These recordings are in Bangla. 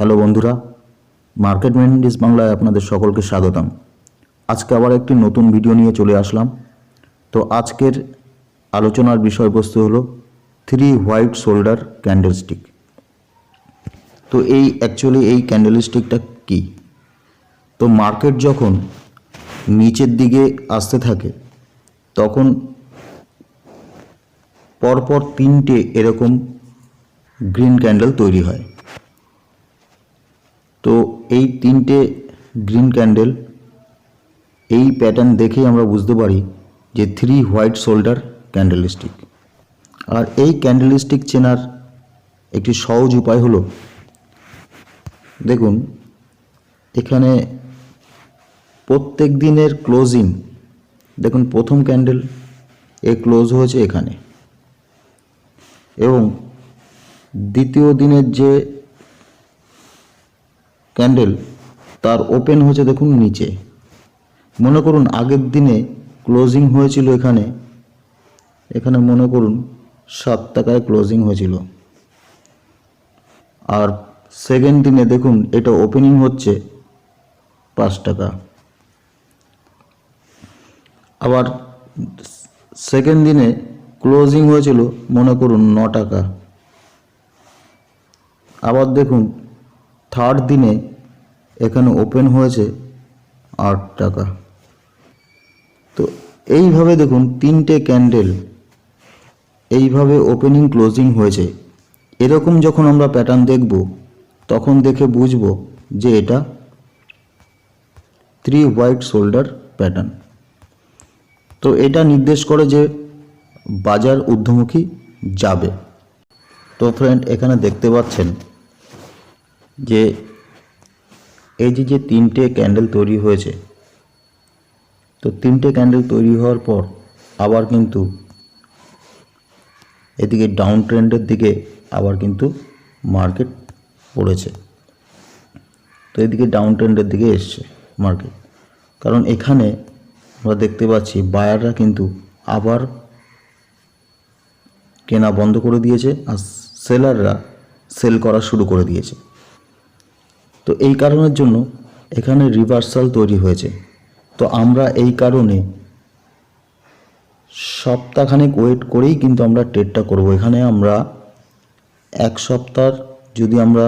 হ্যালো বন্ধুরা, মার্কেট মেন্ডিস বাংলায় আপনাদের সকলকে স্বাগতম। আজকে আবার একটি নতুন ভিডিও নিয়ে চলে আসলাম। তো আজকের আলোচনার বিষয়বস্তু হলো 3 হোয়াইট শোল্ডার ক্যান্ডেলস্টিক। তো এই ক্যান্ডেলস্টিকটা কি? তো মার্কেট যখন নিচের দিকে আসতে থাকে তখন পরপর 3টে এরকম গ্রিন ক্যান্ডেল তৈরি হয়। তো এই 3টে গ্রিন ক্যান্ডেল এই প্যাটার্ন দেখেই আমরা বুঝতে পারি যে 3 হোয়াইট শোল্ডার ক্যান্ডেলস্টিক। আর এই ক্যান্ডেলস্টিক চেনার একটি সহজ উপায় হলো, দেখুন এখানে প্রত্যেক দিনের ক্লোজিং, দেখুন প্রথম ক্যান্ডেল ক্লোজ হয়েছে এখানে, এবং দ্বিতীয় দিনের যে ক্যান্ডেল তার ওপেন হয়েছে দেখুন নিচে। মনে করুন আগের দিনে ক্লোজিং হয়েছিল এখানে মনে করুন 7 টাকায় ক্লোজিং হয়েছিল, আর সেকেন্ড দিনে দেখুন এটা ওপেনিং হচ্ছে 5 টাকা। আবার সেকেন্ড দিনে ক্লোজিং হয়েছিল মনে করুন 9 টাকা। আবার দেখুন থার্ড দিনে এখানে ওপেন হয়েছে 8 টাকা। তো এইভাবে দেখুন 3টে ক্যান্ডেল এইভাবে ওপেনিং ক্লোজিং হয়েছে। এরকম যখন আমরা প্যাটার্ন দেখব তখন দেখে বুঝব যে এটা 3 হোয়াইট শোল্ডার প্যাটার্ন। তো এটা নির্দেশ করে যে বাজার ঊর্ধ্বমুখী যাবে। তো ফ্রেন্ড, এখানে দেখতে পাচ্ছেন যে এই যে 3টে ক্যান্ডেল তৈরি হয়েছে, তো 3টে ক্যান্ডেল তৈরি হওয়ার পর আবার কিন্তু এদিকে ডাউন ট্রেন্ডের দিকে আবার কিন্তু মার্কেট পড়েছে। তো এদিকে ডাউন ট্রেন্ডের দিকে এসছে মার্কেট, কারণ এখানে আমরা দেখতে পাচ্ছি বায়াররা কিন্তু আবার কেনা বন্ধ করে দিয়েছে আর সেলাররা সেল করা শুরু করে দিয়েছে। তো এই কারণের জন্য এখানে রিভার্সাল তৈরি হয়েছে। তো আমরা এই কারণে সপ্তাহখানেক ওয়েট করেই কিন্তু আমরা ট্রেডটা করব। এখানে আমরা 1 সপ্তাহ যদি আমরা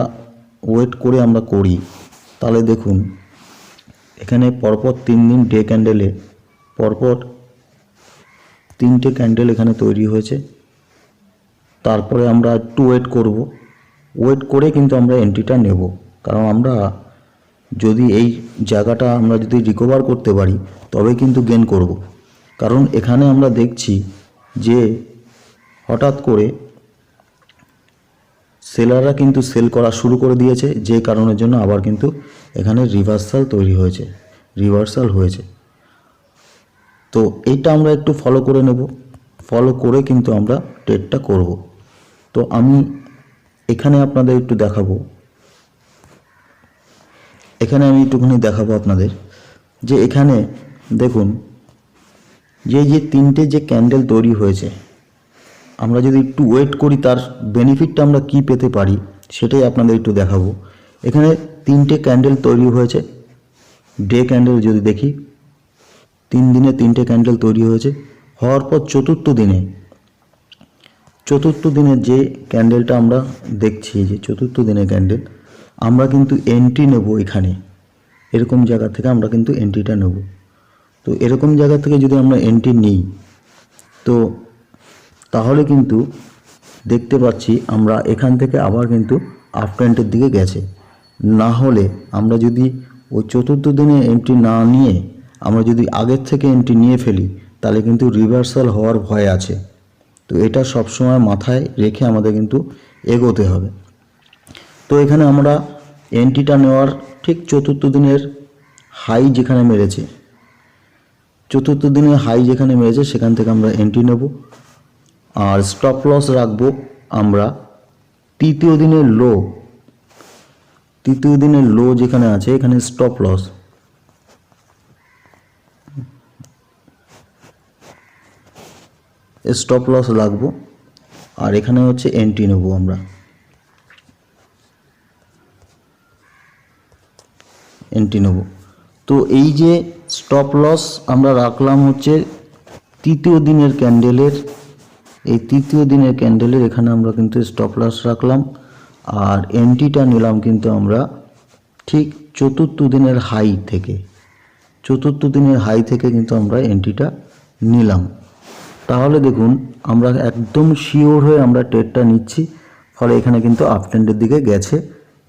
ওয়েট করে আমরা করি, তাহলে দেখুন এখানে পরপর 3 দিন ডে ক্যান্ডেলে পরপর 3টে ক্যান্ডেল এখানে তৈরি হয়েছে। তারপরে আমরা একটু ওয়েট করব, ওয়েট করে কিন্তু আমরা এন্ট্রিটা নেব। কারণ আমরা যদি এই জায়গাটা আমরা যদি রিকভার করতে পারি তবে কিন্তু গেন করব। কারণ এখানে আমরা দেখছি যে হঠাৎ করে সেলাররা কিন্তু সেল করা শুরু করে দিয়েছে, যে কারণের জন্য আবার কিন্তু এখানে রিভার্সাল হয়েছে। তো এইটা আমরা একটু ফলো করে নেব, ফলো করে কিন্তু আমরা ট্রেডটা করব। তো আমি এখানে আপনাদের একটু দেখাবো, এখানে আমি একটুখানি দেখাবো আপনাদের যে এখানে দেখুন যে 3টে যে ক্যান্ডেল তৈরি হয়েছে, আমরা যদি একটু ওয়েট করি তার বেনিফিটটা আমরা কি পেতে পারি সেটাই আপনাদের একটু দেখাবো। এখানে 3টে ক্যান্ডেল তৈরি হয়েছে, ডে ক্যান্ডেল যদি দেখি 3 দিনে 3টে ক্যান্ডেল তৈরি হয়েছে। হওয়ার পর চতুর্থ দিনের যে ক্যান্ডেলটা আমরা দেখছি, যে চতুর্থ দিনের ক্যান্ডেল, আমরা কিন্তু এন্ট্রি নেব। এখানে এরকম জায়গা থেকে আমরা কিন্তু এন্ট্রিটা নেব। তো এরকম জায়গা থেকে যদি আমরা এন্ট্রি নিই তো তাহলে কিন্তু দেখতে পাচ্ছি আমরা এখান থেকে আবার কিন্তু আপ ট্রেন্ডের দিকে গেছে। না হলে আমরা যদি ওই চতুর্থ দিনে এন্ট্রি না নিয়ে আমরা যদি আগের থেকে এন্ট্রি নিয়ে ফেলি তাহলে কিন্তু রিভার্সাল হওয়ার ভয় আছে। তো এটা সবসময় মাথায় রেখে আমাদের কিন্তু এগোতে হবে। তো এখানে আমরা এন্ট্রিটা নেওয়ার ঠিক চতুর্থ দিনের হাই যেখানে মেরেছে, সেখান থেকে আমরা এন্ট্রি নেব। আর স্টপ লস রাখবো আমরা তৃতীয় দিনের লো যেখানে আছে, এখানে স্টপ লস রাখবো, আর এখানে হচ্ছে এন্ট্রি নেব আমরা। এন্ট্রি নেব। তো এই যে স্টপ লস আমরা রাখলাম হচ্ছে তৃতীয় দিনের ক্যান্ডেলের, এই তৃতীয় দিনের ক্যান্ডেলের এখানে আমরা কিন্তু স্টপ লস রাখলাম, আর এন্ট্রিটা নিলাম কিন্তু আমরা ঠিক চতুর্থ দিনের হাই থেকে, চতুর্থ দিনের হাই থেকে কিন্তু আমরা এন্ট্রিটা নিলাম। তাহলে দেখুন আমরা একদম শিওর হয়ে আমরা ট্রেডটা নিচ্ছি, ফলে এখানে কিন্তু আপ ট্রেন্ডের দিকে গেছে,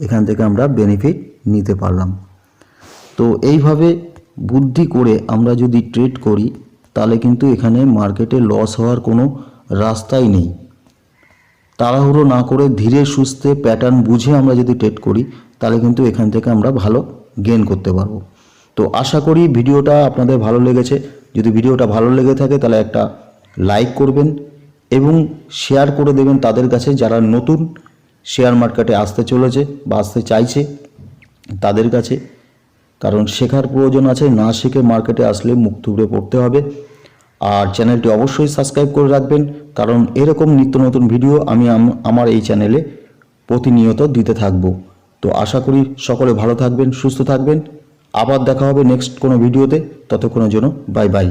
এখান থেকে আমরা বেনিফিট নিতে পারলাম। তো এইভাবে বুদ্ধি করে আমরা যদি ট্রেড করি তাহলে কিন্তু এখানে মার্কেটে লস হওয়ার কোনো রাস্তাই নেই। তাড়াহুড়ো না করে ধীরে সুস্থে প্যাটার্ন বুঝে আমরা যদি ট্রেড করি তাহলে কিন্তু এখান থেকে আমরা ভালো গেইন করতে পারবো। তো আশা করি ভিডিওটা আপনাদের ভালো লেগেছে। যদি ভিডিওটা ভালো লেগে থাকে তাহলে একটা লাইক করবেন এবং শেয়ার করে দেবেন তাদের কাছে যারা নতুন শেয়ার মার্কেটে আসতে চলেছে বা আসতে চাইছে তাদের কাছে, কারণ শেখার প্রয়োজন আছে, না শিখে মার্কেটে আসলে মুখ থুবড়ে পড়তে হবে। আর চ্যানেলটি অবশ্যই সাবস্ক্রাইব করে রাখবেন, কারণ এরকম নিত্য নতুন ভিডিও আমি আমার এই চ্যানেলে প্রতিনিয়ত দিতে থাকব। তো আশা করি সকলে ভালো থাকবেন, সুস্থ থাকবেন। আবার দেখা হবে নেক্সট কোনো ভিডিওতে, ততক্ষণের জন্য বাই বাই।